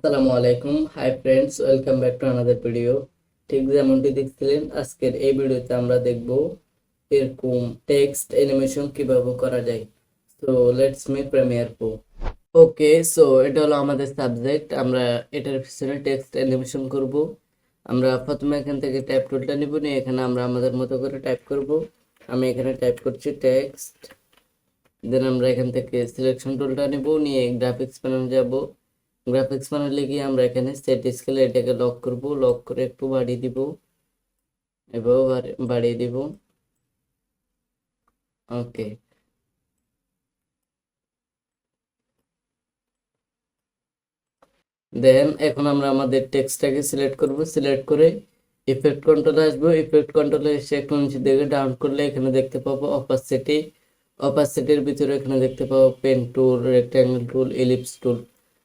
আসসালামু আলাইকুম, hi friends, welcome back to another video. ঠিক যেমনটি দেখছিলেন, আজকের এই ভিডিওতে আমরা দেখব এরকম টেক্সট অ্যানিমেশন কিভাবে করা যায়। So let's make Premiere Pro. Okay, so এটা হলো আমাদের সাবজেক্ট। আমরা এটার পিছনে টেক্সট অ্যানিমেশন করব। আমরা প্রথমে এখান থেকে টাইপ টুলটা নিব, নিয়ে এখানে আমরা আমাদের মতো করে টাইপ করব। আমি এখানে টাইপ করছি টেক্সট, দেন আমরা এখান থেকে সিলেকশন টুলটা নিব, নিয়ে গ্রাফিক্স প্যানেল যাব। গ্রাফিক্স প্যানেলে গিয়ে আমরা এখানে সেট স্কেলে এটাকে লক করব, লক করে একটু বাড়িয়ে দিব, এভাবে বাড়িয়ে দিব। ওকে, দেন এখন আমরা আমাদের টেক্সটটাকে সিলেক্ট করব, সিলেক্ট করে ইফেক্ট কন্ট্রোলে আসবো। ইফেক্ট কন্ট্রোলে এসে একটু নিচে দিকে ডাউন করলে এখানে দেখতে পাবো অপাসিটি। অপাসিটির ভিতরে এখানে দেখতে পাবো পেন টুল, রেক্ট্যাঙ্গেল টুল, এলিপস টুল।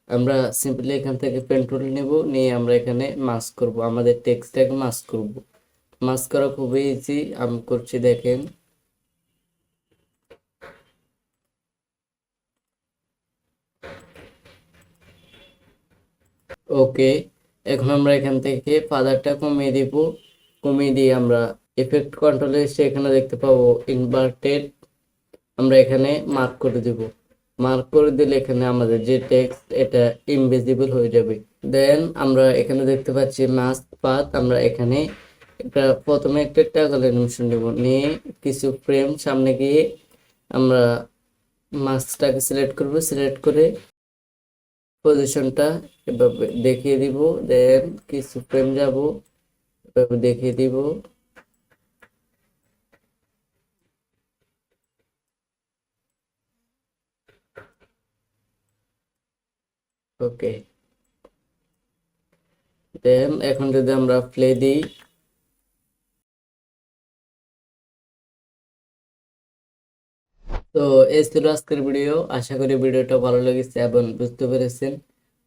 আমরা সিম্পলি এখান থেকে পেন টুল নেব, নিয়ে আমরা এখানে মাস্ক করব, আমাদের টেক্সটটাকে মাস্ক করব। মাস্ক করা খুবই ইজি, আমি করছি দেখেন। ওকে, এখন আমরা এখান থেকে ফাদারটা কমিয়ে দিব। কমিয়ে দিয়ে আমরা এফেক্ট কন্ট্রোলে এসে এখানে দেখতে পাবো ইনভার্টেড। আমরা এখানে মার্ক করে দিব। মার্ক করে দিলে এখানে আমাদের যে টেক্সট এটা ইনভিজিবল হয়ে যাবে। দেন আমরা এখানে দেখতে পাচ্ছি মাস্ক পাথ। আমরা এখানে একটা প্রথমে একটা ট্যাগল অ্যানিমেশন নেব, নিয়ে কিছু ফ্রেম সামনে গিয়ে আমরা মাস্কটাকে সিলেক্ট করব, সিলেক্ট করে পজিশনটা এভাবে দেখিয়ে দিব। দেন কিছু ফ্রেম যাব, এভাবে দেখিয়ে দিব। ওকে, দেন এখন যদি আমরা প্লে দিই, তো এই ছিল আজকের ভিডিও। আশা করি ভিডিওটা ভালো লেগেছে এবং বুঝতে পেরেছেন।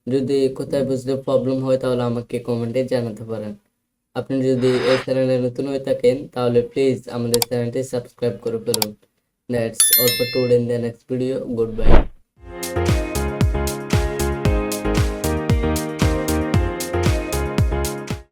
যদি কোথায় বুঝতে প্রবলেম হয় তাহলে আমাকে কমেন্টে জানাতে পারেন। আপনি যদি এই চ্যানেলে নতুন হয়ে থাকেন তাহলে প্লিজ আমাদের চ্যানেলটি সাবস্ক্রাইব করে ফেলুন। That's all for today. In the next video, good bye.